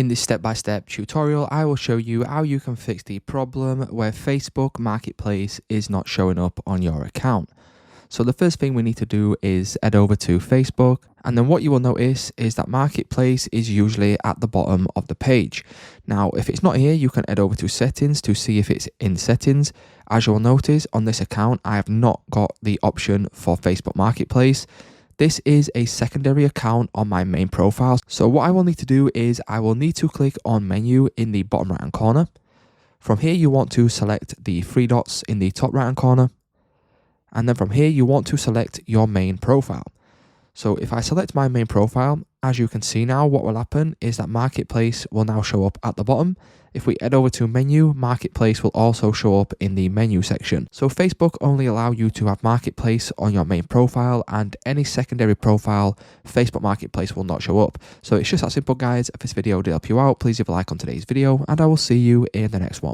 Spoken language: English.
In this step-by-step tutorial, I will show you how you can fix the problem where Facebook Marketplace is not showing up on your account. So the first thing we need to do is head over to Facebook, and then what you will notice is that Marketplace is usually at the bottom of the page. Now, if it's not here, you can head over to settings to see if it's in settings. As you'll notice on this account, I have not got the option for Facebook Marketplace. This is a secondary account on my main profile. So what I will need to do is I will need to click on menu in the bottom right hand corner. From here, you want to select the three dots in the top right hand corner. And then from here, you want to select your main profile. So if I select my main profile, as you can see now, what will happen is that Marketplace will now show up at the bottom. If we head over to menu, Marketplace will also show up in the menu section. So Facebook only allow you to have Marketplace on your main profile, and any secondary profile, Facebook Marketplace will not show up. So it's just that simple, guys. If this video did help you out, please leave a like on today's video, and I will see you in the next one.